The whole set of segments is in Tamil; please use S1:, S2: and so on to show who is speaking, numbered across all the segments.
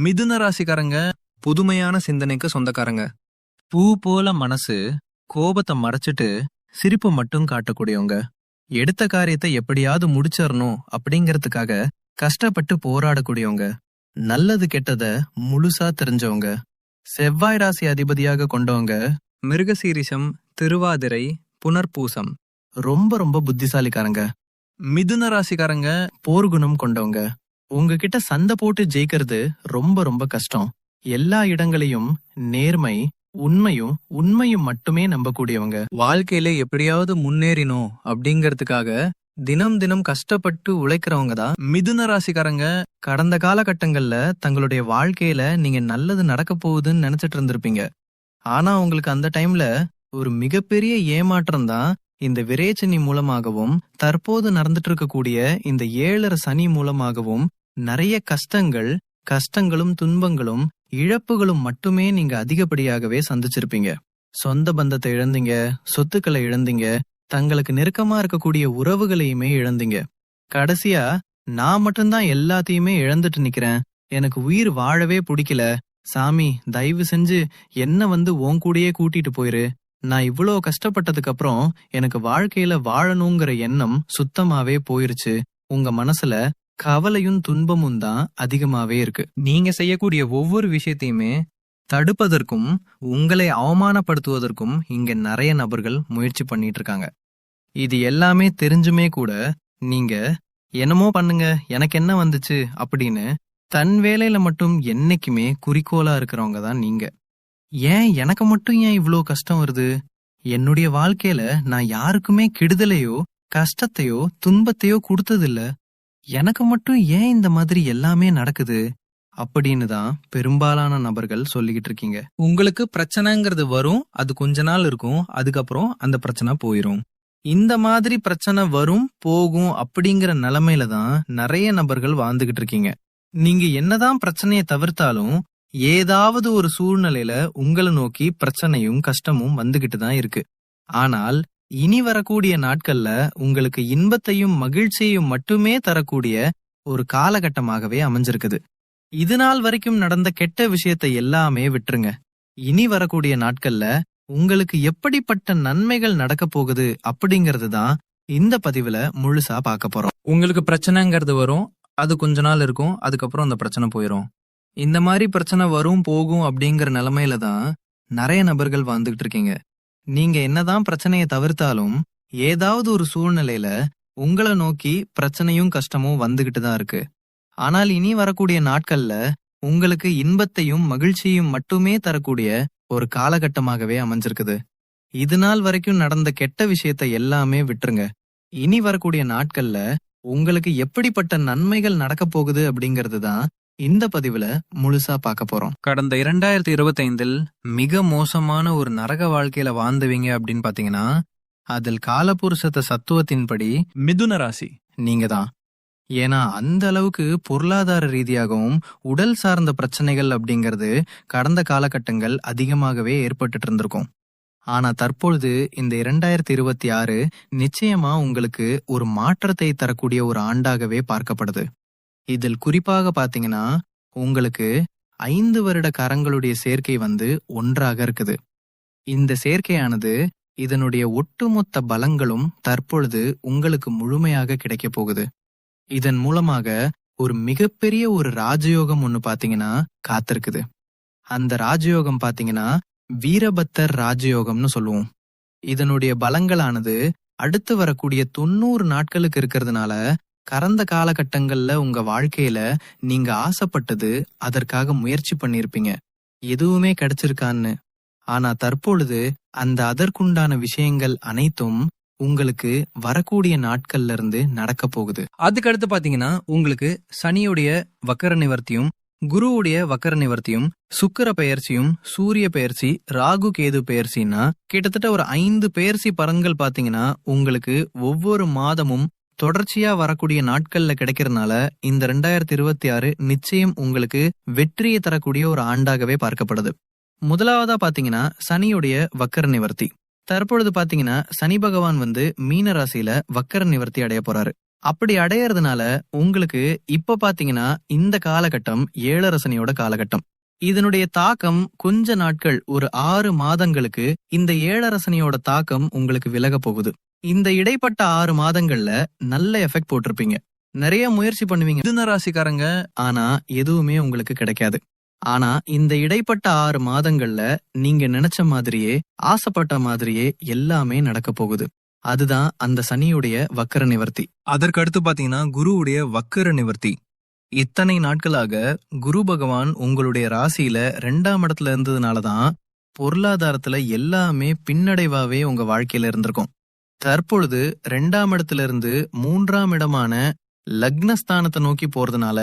S1: மிதுன ராசிக்காரங்க புதுமையான சிந்தனைக்கு சொந்தக்காரங்க.
S2: பூ போல மனசு, கோபத்தை மறைச்சிட்டு சிரிப்பு மட்டும் காட்டக்கூடியவங்க. எடுத்த காரியத்தை எப்படியாவது முடிச்சிடணும் அப்படிங்கறதுக்காக கஷ்டப்பட்டு போராடக்கூடியவங்க. நல்லது கெட்டத முழுசா தெரிஞ்சவங்க. செவ்வாய் ராசி அதிபதியாக கொண்டவங்க.
S1: மிருகசீரிஷம், திருவாதிரை, புனர்பூசம்.
S2: ரொம்ப ரொம்ப புத்திசாலிக்காரங்க.
S1: மிதுன ராசிக்காரங்க
S2: போர்க்குணம் கொண்டவங்க. உங்ககிட்ட சண்டை போட்டு ஜெயிக்கிறது ரொம்ப ரொம்ப கஷ்டம். எல்லா இடங்களையும் நேர்மை, உண்மையும் மட்டுமே நம்பக்கூடியவங்க.
S1: வாழ்க்கையில எப்படியாவது முன்னேறினோம் அப்படிங்கறதுக்காக தினம் தினம் கஷ்டப்பட்டு உழைக்கிறவங்க தான் மிதுன ராசிக்காரங்க.
S2: கடந்த காலகட்டங்கள்ல தங்களுடைய வாழ்க்கையில நீங்க நல்லது நடக்க போகுதுன்னு நினைச்சிட்டு இருந்திருப்பீங்க. ஆனா உங்களுக்கு அந்த டைம்ல ஒரு மிகப்பெரிய ஏமாற்றம் தான் இந்த விரேச்சனி மூலமாகவும் தற்போது நடந்துட்டு இருக்கக்கூடிய இந்த 7.5 சனி மூலமாகவும் நிறைய கஷ்டங்களும் துன்பங்களும் இழப்புகளும் மட்டுமே நீங்க அதிகப்படியாகவே சந்திச்சிருப்பீங்க. சொந்த பந்தத்தை இழந்தீங்க, சொத்துக்களை இழந்தீங்க, தங்களுக்கு நெருக்கமா இருக்கக்கூடிய உறவுகளையுமே இழந்தீங்க. கடைசியா நான் மட்டும்தான் எல்லாத்தையுமே இழந்துட்டு நிக்கிறேன், எனக்கு உயிர் வாழவே பிடிக்கல, சாமி தயவு செஞ்சு என்ன உன் கூடயே கூட்டிட்டு போயிரு, நான் இவ்வளோ கஷ்டப்பட்டதுக்கு அப்புறம் எனக்கு வாழ்க்கையில வாழணுங்கிற எண்ணம் சுத்தமாவே போயிருச்சு. உங்க மனசுல கவலையும் துன்பமும் தான் அதிகமாவே இருக்கு.
S1: நீங்க செய்யக்கூடிய ஒவ்வொரு விஷயத்தையுமே தடுப்பதற்கும் உங்களை அவமானப்படுத்துவதற்கும் இங்க நிறைய நபர்கள் முயற்சி பண்ணிட்டு இருக்காங்க.
S2: இது எல்லாமே தெரிஞ்சுமே கூட நீங்க என்னமோ பண்ணுங்க, எனக்கு என்ன வந்துச்சு அப்படின்னு தன் வேலையில மட்டும் என்னைக்குமே குறிக்கோளா இருக்கிறவங்க தான் நீங்க. ஏன் எனக்கு மட்டும் ஏன் இவ்ளோ கஷ்டம் வருது, என்னுடைய வாழ்க்கையில நான் யாருக்குமே கெடுதலையோ கஷ்டத்தையோ துன்பத்தையோ கொடுத்ததில்ல, எனக்கு மட்டும் ஏன் இந்த மாதிரி எல்லாமே நடக்குது அப்படின்னு தான் பெரும்பாலான நபர்கள் சொல்லிக்கிட்டு இருக்கீங்க.
S1: உங்களுக்கு பிரச்சனைங்கிறது வரும், அது கொஞ்ச நாள் இருக்கும், அதுக்கப்புறம் அந்த பிரச்சனை போயிரும்.
S2: இந்த மாதிரி பிரச்சனை வரும் போகும் அப்படிங்கிற நிலைமையில தான் நிறைய நபர்கள் வாழ்ந்துகிட்டு இருக்கீங்க. நீங்க என்னதான் பிரச்சனையை தவிர்த்தாலும் ஏதாவது ஒரு சூழ்நிலையில உங்களை நோக்கி பிரச்சனையும் கஷ்டமும் வந்துகிட்டு தான் இருக்கு. ஆனால் இனி வரக்கூடிய நாட்கள்ல உங்களுக்கு இன்பத்தையும் மகிழ்ச்சியையும் மட்டுமே தரக்கூடிய ஒரு காலகட்டமாகவே அமைஞ்சிருக்குது. இது நாள் வரைக்கும் நடந்த கெட்ட விஷயத்தை எல்லாமே விட்டுருங்க. இனி வரக்கூடிய நாட்கள்ல உங்களுக்கு எப்படிப்பட்ட நன்மைகள் நடக்க போகுது அப்படிங்கறது தான் இந்த பதிவுல முழுசா பார்க்க போறோம்.
S1: உங்களுக்கு பிரச்சனைங்கிறது வரும், அது கொஞ்ச நாள் இருக்கும், அதுக்கப்புறம் அந்த பிரச்சனை போயிரும். இந்த மாதிரி பிரச்சனை வரும் போகும் அப்படிங்கிற நிலைமையில தான் நிறைய நபர்கள் வாழ்ந்துகிட்டு இருக்கீங்க.
S2: நீங்க என்னதான் பிரச்சனையை தவிர்த்தாலும் ஏதாவது ஒரு சூழ்நிலையில உங்களை நோக்கி பிரச்சனையும் கஷ்டமும் வந்துகிட்டு தான் இருக்கு. ஆனால் இனி வரக்கூடிய நாட்கள்ல உங்களுக்கு இன்பத்தையும் மகிழ்ச்சியும் மட்டுமே தரக்கூடிய ஒரு காலகட்டமாகவே அமைஞ்சிருக்குது. இது நாள் வரைக்கும் நடந்த கெட்ட விஷயத்தை எல்லாமே விட்டுருங்க. இனி வரக்கூடிய நாட்கள்ல உங்களுக்கு எப்படிப்பட்ட நன்மைகள் நடக்க போகுது அப்படிங்கிறது தான் இந்த பதிவுல முழுசா பார்க்க போறோம்.
S1: கடந்த 2025 மிக மோசமான ஒரு நரக வாழ்க்கையில வாழ்ந்துவீங்க அப்படின்னு பாத்தீங்கன்னா
S2: அதில் காலபுருஷத்த சத்துவத்தின்படி
S1: மிதுன ராசி
S2: நீங்க தான். ஏன்னா அந்த அளவுக்கு பொருளாதார ரீதியாகவும் உடல் சார்ந்த பிரச்சனைகள் அப்படிங்கிறது கடந்த காலகட்டங்கள் அதிகமாகவே ஏற்பட்டு இருந்திருக்கும். ஆனா தற்பொழுது இந்த 2026 நிச்சயமா உங்களுக்கு ஒரு மாற்றத்தை தரக்கூடிய ஒரு ஆண்டாகவே பார்க்கப்படுது. இதில் குறிப்பாக பாத்தீங்கன்னா உங்களுக்கு 5 வருட கரங்களுடைய சேர்க்கை ஒன்றாக இருக்குது. இந்த சேர்க்கையானது இதனுடைய ஒட்டுமொத்த பலங்களும் தற்பொழுது உங்களுக்கு முழுமையாக கிடைக்க போகுது. இதன் மூலமாக ஒரு மிகப்பெரிய ஒரு ராஜயோகம் ஒண்ணு பாத்தீங்கன்னா காத்திருக்குது. அந்த ராஜயோகம் பாத்தீங்கன்னா வீரபத்தர் ராஜயோகம்னு சொல்லுவோம். இதனுடைய பலங்களானது அடுத்து வரக்கூடிய 90 நாட்களுக்கு இருக்கிறதுனால கடந்த காலகட்டங்கள்ல உங்க வாழ்க்கையில நீங்க ஆசைப்பட்டது, அதற்காக முயற்சி பண்ணிருப்பீங்க, எதுவுமே கிடைச்சிருக்கான்னு. ஆனா தற்பொழுது அந்த அதற்குண்டான விஷயங்கள் அனைத்தும் உங்களுக்கு வரக்கூடிய நாட்கள்ல இருந்து நடக்க போகுது.
S1: அதுக்கடுத்து பாத்தீங்கன்னா உங்களுக்கு சனியுடைய வக்கர நிவர்த்தியும், குருவுடைய வக்கர நிவர்த்தியும், சுக்கிர பெயர்ச்சியும், சூரிய பெயர்ச்சி, ராகு கேது பெயர்ச்சின்னா கிட்டத்தட்ட ஒரு 5 பெயர்ச்சி பலன்கள் பாத்தீங்கன்னா உங்களுக்கு ஒவ்வொரு மாதமும் தொடர்ச்சியா வரக்கூடிய நாட்கள்ல கிடைக்கிறதுனால இந்த 2026 நிச்சயம் உங்களுக்கு வெற்றியை தரக்கூடிய ஒரு ஆண்டாகவே பார்க்கப்படுது. முதலாவதா பாத்தீங்கன்னா சனியுடைய வக்கர நிவர்த்தி. தற்பொழுது பாத்தீங்கன்னா சனி பகவான் மீன ராசியில வக்கர நிவர்த்தி அடைய போறாரு. அப்படி அடையறதுனால உங்களுக்கு இப்ப பாத்தீங்கன்னா இந்த காலகட்டம் ஏழரசனியோட காலகட்டம். இதனுடைய தாக்கம் கொஞ்ச நாட்கள், ஒரு 6 மாதங்களுக்கு இந்த ஏழரசனியோட தாக்கம் உங்களுக்கு விலக போகுது. இந்த இடைப்பட்ட 6 மாதங்கள்ல நல்ல எஃபெக்ட் போட்டிருப்பீங்க, நிறைய முயற்சி பண்ணுவீங்க மிதுன ராசிக்காரங்க, ஆனா எதுவுமே உங்களுக்கு கிடைக்காது. ஆனா இந்த இடைப்பட்ட 6 மாதங்கள்ல நீங்க நினைச்ச மாதிரியே, ஆசைப்பட்ட மாதிரியே எல்லாமே நடக்க போகுது. அதுதான் அந்த சனியுடைய வக்கர நிவர்த்தி. அதற்கு அடுத்து பாத்தீங்கன்னா குருவுடைய வக்கர நிவர்த்தி. இத்தனை நாட்களாக குரு பகவான் உங்களுடைய ராசியில 2ஆம் இடத்துல இருந்ததுனாலதான் பொருளாதாரத்துல எல்லாமே பின்னடைவாவே உங்க வாழ்க்கையில இருந்திருக்கும். தற்பொழுது 2ஆம் இடத்துல இருந்து 3ஆம் இடமான லக்னஸ்தானத்தை நோக்கி போறதுனால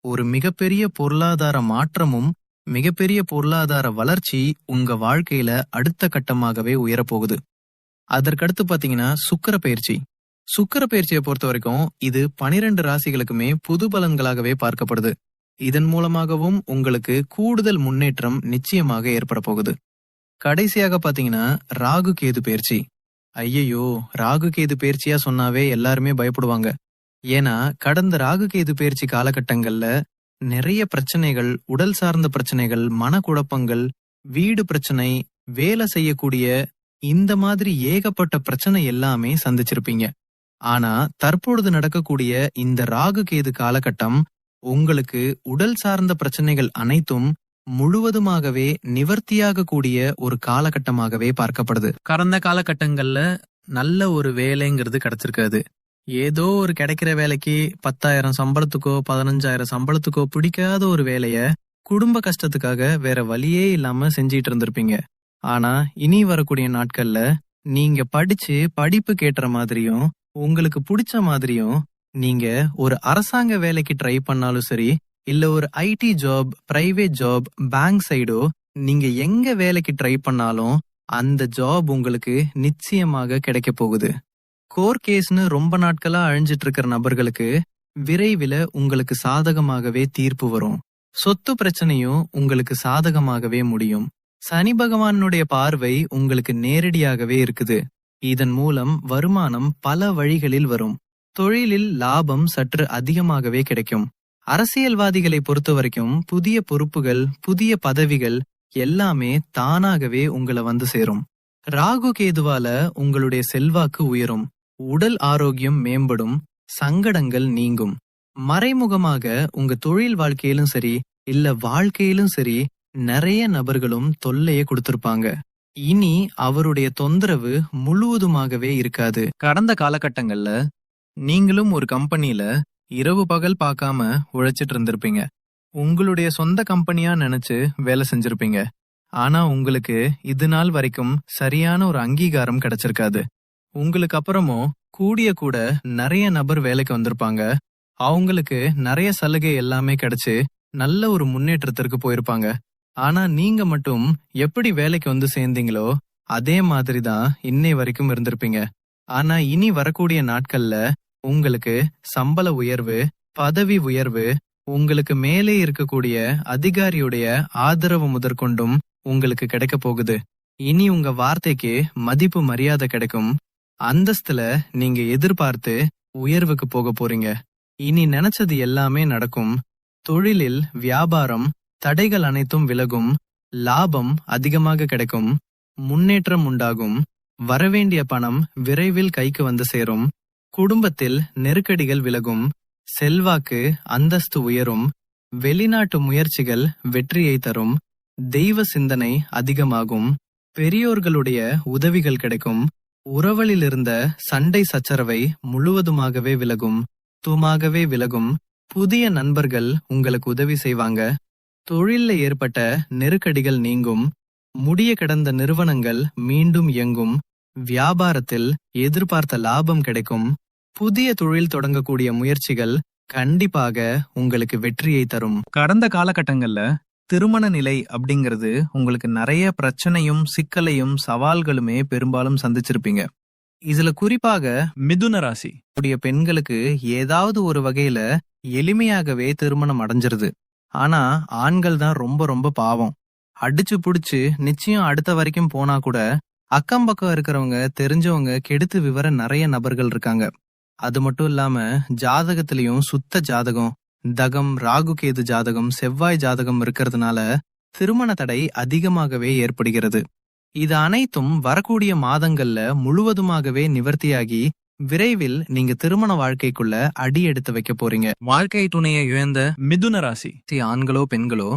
S1: ஒரு மிகப்பெரிய பொருளாதார மாற்றமும் மிகப்பெரிய பொருளாதார வளர்ச்சி உங்க வாழ்க்கையில அடுத்த கட்டமாகவே உயரப்போகுது. அதற்கடுத்து பாத்தீங்கன்னா சுக்கிர பயிற்சி. சுக்கிர பயிற்சியை பொறுத்த வரைக்கும் இது 12 ராசிகளுக்குமே புது பலன்களாகவே பார்க்கப்படுது. இதன் மூலமாகவும் உங்களுக்கு கூடுதல் முன்னேற்றம் நிச்சயமாக ஏற்பட போகுது. கடைசியாக பாத்தீங்கன்னா ராகு கேது பயிற்சி. ஐயையோ, ராகு கேது பயிற்சியா சொன்னாவே எல்லாருமே பயப்படுவாங்க. ஏன்னா கடந்த ராகு கேது பயிற்சி காலகட்டங்கள்ல நிறைய பிரச்சனைகள், உடல் சார்ந்த பிரச்சனைகள், மனக்குழப்பங்கள், வீடு பிரச்சனை, வேலை செய்யக்கூடிய இந்த மாதிரி ஏகப்பட்ட பிரச்சனை எல்லாமே சந்திச்சிருப்பீங்க. ஆனா தற்பொழுது நடக்கக்கூடிய இந்த ராகு கேது காலகட்டம் உங்களுக்கு உடல் சார்ந்த பிரச்சனைகள் அனைத்தும் முழுவதுமாகவே நிவர்த்தியாக கூடிய ஒரு காலகட்டமாகவே பார்க்கப்படுது. கடந்த காலகட்டங்கள்ல நல்ல ஒரு வேலைங்கிறது கிடைச்சிருக்காது. ஏதோ ஒரு கிடைக்கிற வேலைக்கு 10,000 சம்பளத்துக்கோ 15,000 சம்பளத்துக்கோ பிடிக்காத ஒரு வேலைய குடும்ப கஷ்டத்துக்காக வேற வழியே இல்லாம செஞ்சிட்டு இருந்திருப்பீங்க. ஆனா இனி வரக்கூடிய நாட்கள்ல நீங்க படிச்சு படிப்பு கேட்டுற மாதிரியும் உங்களுக்கு பிடிச்ச மாதிரியும் நீங்க ஒரு அரசாங்க வேலைக்கு ட்ரை பண்ணாலும் சரி, இல்ல ஒரு IT job, private job, bank சைடோ நீங்க எங்க வேலைக்கு ட்ரை பண்ணாலும் அந்த ஜாப் உங்களுக்கு நிச்சயமாக கிடைக்க போகுது. கோர் கேஸ்னு ரொம்ப நாட்களா அழிஞ்சிட்டு இருக்கிற நபர்களுக்கு விரைவில் உங்களுக்கு சாதகமாகவே தீர்ப்பு வரும். சொத்து பிரச்சனையும் உங்களுக்கு சாதகமாகவே முடியும். சனி பகவானுடைய பார்வை உங்களுக்கு நேரடியாகவே இருக்குது. இதன் மூலம் வருமானம் பல வழிகளில் வரும். தொழிலில் லாபம் சற்று அதிகமாகவே கிடைக்கும். அரசியல்வாதிகளை பொறுத்த வரைக்கும் புதிய பொறுப்புகள், புதிய பதவிகள் எல்லாமே தானாகவே உங்களை வந்து சேரும். ராகு கேதுவால உங்களுடைய செல்வாக்கு உயரும், உடல் ஆரோக்கியம் மேம்படும், சங்கடங்கள் நீங்கும். மறைமுகமாக உங்க தொழில் வாழ்க்கையிலும் சரி, இல்ல வாழ்க்கையிலும் சரி, நிறைய நபர்களும் தொல்லையை கொடுத்திருப்பாங்க. இனி அவருடைய தொந்தரவு முழுவதுமாகவே இருக்காது. கடந்த காலகட்டங்கள்ல நீங்களும் ஒரு கம்பெனில இரவு பகல் பார்க்காம உழைச்சிட்டு இருந்திருப்பீங்க. உங்களுடைய சொந்த கம்பெனியா நினைச்சு வேலை செஞ்சிருப்பீங்க. ஆனா உங்களுக்கு இது நாள் வரைக்கும் சரியான ஒரு அங்கீகாரம் கிடைச்சிருக்காது. உங்களுக்கு அப்புறமும் கூடிய கூட நிறைய நபர் வேலைக்கு வந்திருப்பாங்க. அவங்களுக்கு நிறைய சலுகை எல்லாமே கிடைச்சு நல்ல ஒரு முன்னேற்றத்திற்கு போயிருப்பாங்க. ஆனா நீங்க மட்டும் எப்படி வேலைக்கு வந்து சேர்ந்தீங்களோ அதே மாதிரிதான் இன்னை வரைக்கும் இருந்திருப்பீங்க. ஆனா இனி வரக்கூடிய நாட்கள்ல உங்களுக்கு சம்பள உயர்வு, பதவி உயர்வு, உங்களுக்கு மேலே இருக்கக்கூடிய அதிகாரியுடைய ஆதரவு முதற்கொண்டும் உங்களுக்கு கிடைக்க போகுது. இனி உங்க வார்த்தைக்கு மதிப்பு மரியாதை கிடைக்கும். அந்தஸ்துல நீங்க எதிர்பார்த்து உயர்வுக்கு போக போறீங்க. இனி நினைச்சது எல்லாமே நடக்கும். தொழிலில் வியாபாரம் தடைகள் அனைத்தும் விலகும். லாபம் அதிகமாக கிடைக்கும். முன்னேற்றம் உண்டாகும். வரவேண்டிய பணம் விரைவில் கைக்கு வந்து சேரும். குடும்பத்தில் நெருக்கடிகள் விலகும். செல்வாக்கு அந்தஸ்து உயரும். வெளிநாட்டு முயற்சிகள் வெற்றியை தரும். தெய்வ சிந்தனை அதிகமாகும். பெரியோர்களுடைய உதவிகள் கிடைக்கும். உறவலில் இருந்த சண்டை சச்சரவை முழுவதுமாகவே விலகும். துமாகவே விலகும். புதிய நண்பர்கள் உங்களுக்கு உதவி செய்வாங்க. தொழில்ல ஏற்பட்ட நெருக்கடிகள் நீங்கும். முடிய கிடந்த நிறுவனங்கள் மீண்டும் இயங்கும். வியாபாரத்தில் எதிர்பார்த்த லாபம் கிடைக்கும். புதிய தொழில் தொடங்கக்கூடிய முயற்சிகள் கண்டிப்பாக உங்களுக்கு வெற்றியை தரும். கடந்த காலகட்டங்கள்ல திருமண நிலை அப்படிங்கிறது உங்களுக்கு நிறைய பிரச்சனையும் சிக்கலையும் சவால்களுமே பெரும்பாலும் சந்திச்சிருப்பீங்க. இதுல குறிப்பாக மிதுன ராசி உடைய பெண்களுக்கு ஏதாவது ஒரு வகையில எளிமையாகவே திருமணம் அடைஞ்சிருது. ஆனா ஆண்கள் தான் ரொம்ப ரொம்ப பாவம். அடிச்சு புடிச்சு நிச்சயம் அடுத்த வரைக்கும் போனா கூட அக்கம் பக்கம் இருக்கிறவங்க, தெரிஞ்சவங்க கெடுத்து விவர நிறைய நபர்கள் இருக்காங்க. அது மட்டும் இல்லாம ஜாதகத்திலயும் சுத்த ஜாதகம், தகம், ராகு கேது ஜாதகம், செவ்வாய் ஜாதகம் இருக்கிறதுனால திருமண தடை அதிகமாகவே ஏற்படுகிறது. இது அனைத்தும் வரக்கூடிய மாதங்கள்ல முழுவதுமாகவே நிவர்த்தியாகி விரைவில் நீங்க திருமண வாழ்க்கைக்குள்ள அடி எடுத்து வைக்க போறீங்க.
S2: வாழ்க்கை துணையை இழந்த
S3: மிதுன ராசி.
S1: ஆண்களோ பெண்களோ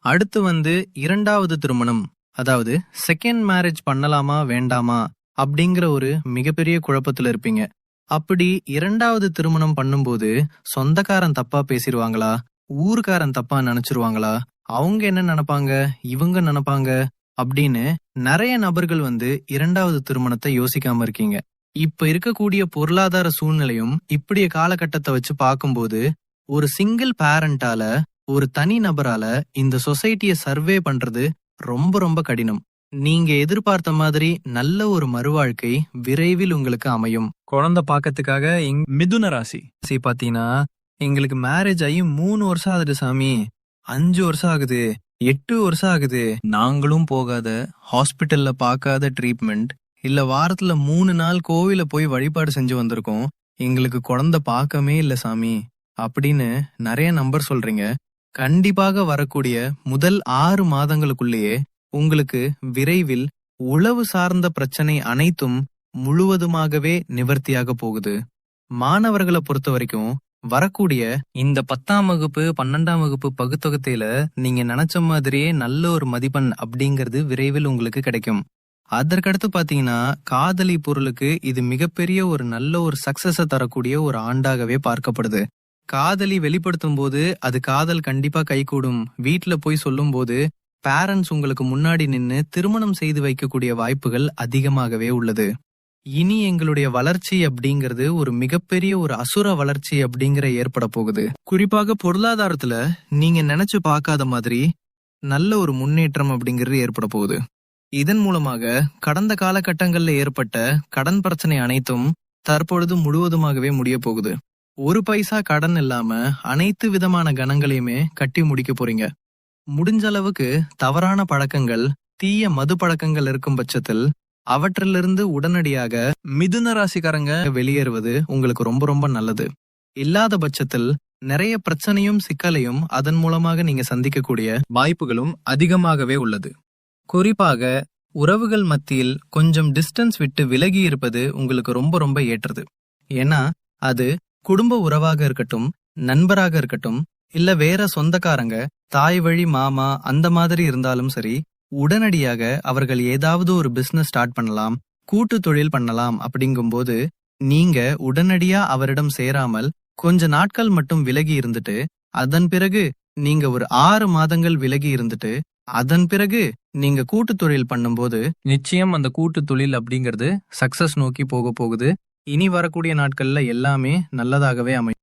S1: அடுத்து இரண்டாவது திருமணம், அதாவது செகண்ட் மேரேஜ் பண்ணலாமா வேண்டாமா அப்படிங்கிற ஒரு மிகப்பெரிய குழப்பத்துல இருப்பீங்க. அப்படி இரண்டாவது திருமணம் பண்ணும்போது சொந்தக்காரன் தப்பா பேசிடுவாங்களா, ஊருக்காரன் தப்பா நினைச்சிருவாங்களா, அவங்க என்ன நினைப்பாங்க, இவங்க நினைப்பாங்க அப்படின்னு நிறைய நபர்கள் இரண்டாவது திருமணத்தை யோசிக்காம இருக்கீங்க. இப்ப இருக்கக்கூடிய பொருளாதார சூழ்நிலையும் இப்படிய காலகட்டத்தை வச்சு பார்க்கும்போது ஒரு சிங்கிள் பேரண்டால, ஒரு தனி நபரால இந்த சொசைட்டியை சர்வே பண்றது ரொம்ப ரொம்ப கடினம். நீங்க எதிர்பார்த்த மாதிரி நல்ல ஒரு மறுவாழ்க்கை விரைவில் உங்களுக்கு அமையும்.
S2: குழந்தை பாக்கிறதுக்காக
S3: மிதுன ராசி.
S2: பாத்தீங்கன்னா எங்களுக்கு மேரேஜ் ஆகி 3 வருஷம் ஆகுது சாமி, 5 வருஷம் ஆகுது, 8 வருஷம் ஆகுது.
S1: நாங்களும் போகாத, ஹாஸ்பிட்டல்ல பார்க்காத ட்ரீட்மெண்ட், இல்ல வாரத்துல 3 நாள் கோவில போய் வழிபாடு செஞ்சு வந்திருக்கோம், எங்களுக்கு குழந்தை பார்க்கமே இல்ல சாமி அப்படின்னு நிறைய நம்பர் சொல்றீங்க. கண்டிப்பாக வரக்கூடிய முதல் 6 மாதங்களுக்குள்ளேயே உங்களுக்கு விரைவில் உளவு சார்ந்த பிரச்சனை அனைத்தும் முழுவதுமாகவே நிவர்த்தியாக போகுது. மாணவர்களை பொறுத்த வரைக்கும் வரக்கூடிய இந்த 10ஆம் வகுப்பு 12ஆம் வகுப்பு பகுத்தொகுத்தையில நீங்க நினைச்ச மாதிரியே நல்ல ஒரு மதிப்பெண் அப்படிங்கிறது விரைவில் உங்களுக்கு கிடைக்கும். அதற்கடுத்து பாத்தீங்கன்னா காதலி பொருளுக்கு இது மிகப்பெரிய ஒரு நல்ல ஒரு சக்சஸ தரக்கூடிய ஒரு ஆண்டாகவே பார்க்கப்படுது. காதலி வெளிப்படுத்தும் போது அது காதல் கண்டிப்பா கைகூடும். வீட்டுல போய் சொல்லும் போது பேரண்ட்ஸ் உங்களுக்கு முன்னாடி நின்னு திருமணம் செய்து வைக்கக்கூடிய வாய்ப்புகள் அதிகமாகவே உள்ளது. இனி எங்களுடைய வளர்ச்சி அப்படிங்கிறது ஒரு மிகப்பெரிய ஒரு அசுர வளர்ச்சி அப்படிங்கிற ஏற்பட போகுது. குறிப்பாக பொருளாதாரத்துல நீங்க நினைச்சு பார்க்காத மாதிரி நல்ல ஒரு முன்னேற்றம் அப்படிங்கிறது ஏற்பட போகுது. இதன் மூலமாக கடந்த காலகட்டங்கள்ல ஏற்பட்ட கடன் பிரச்சனை அனைத்தும் தற்பொழுது முழுவதுமாகவே முடிய போகுது. ஒரு பைசா கடன் இல்லாம அனைத்து விதமான கணங்களையுமே கட்டி முடிக்க போறீங்க. முடிஞ்ச அளவுக்கு தவறான பழக்கங்கள், தீய மது பழக்கங்கள் இருக்கும் பட்சத்தில் அவற்றிலிருந்து உடனடியாக
S3: மிதுன ராசிக்காரங்க
S1: வெளியேறுவது உங்களுக்கு ரொம்ப ரொம்ப நல்லது. இல்லாத பட்சத்தில் நிறைய பிரச்சனையும் சிக்கலையும் அதன் மூலமாக நீங்க சந்திக்கக்கூடிய வாய்ப்புகளும் அதிகமாகவே உள்ளது. குறிப்பாக உறவுகள் மத்தியில் கொஞ்சம் டிஸ்டன்ஸ் விட்டு விலகி இருப்பது உங்களுக்கு ரொம்ப ரொம்ப ஏற்றது. ஏன்னா அது குடும்ப உறவாக இருக்கட்டும், நண்பராக இருக்கட்டும், இல்ல வேற சொந்தக்காரங்க, தாய் வழி மாமா அந்த மாதிரி இருந்தாலும் சரி, உடனடியாக அவர்கள் ஏதாவது ஒரு பிசினஸ் ஸ்டார்ட் பண்ணலாம், கூட்டு தொழில் பண்ணலாம் அப்படிங்கும்போது நீங்க உடனடியா அவரிடம் சேராமல் கொஞ்ச நாட்கள் மட்டும் விலகி இருந்துட்டு, அதன் பிறகு நீங்க ஒரு 6 மாதங்கள் விலகி இருந்துட்டு, அதன் பிறகு நீங்க கூட்டு தொழில் பண்ணும்போது நிச்சயம் அந்த கூட்டு தொழில் அப்படிங்கிறது சக்சஸ் நோக்கி போக போகுது. இனி வரக்கூடிய நாட்கள்ல எல்லாமே நல்லதாகவே அமையும்.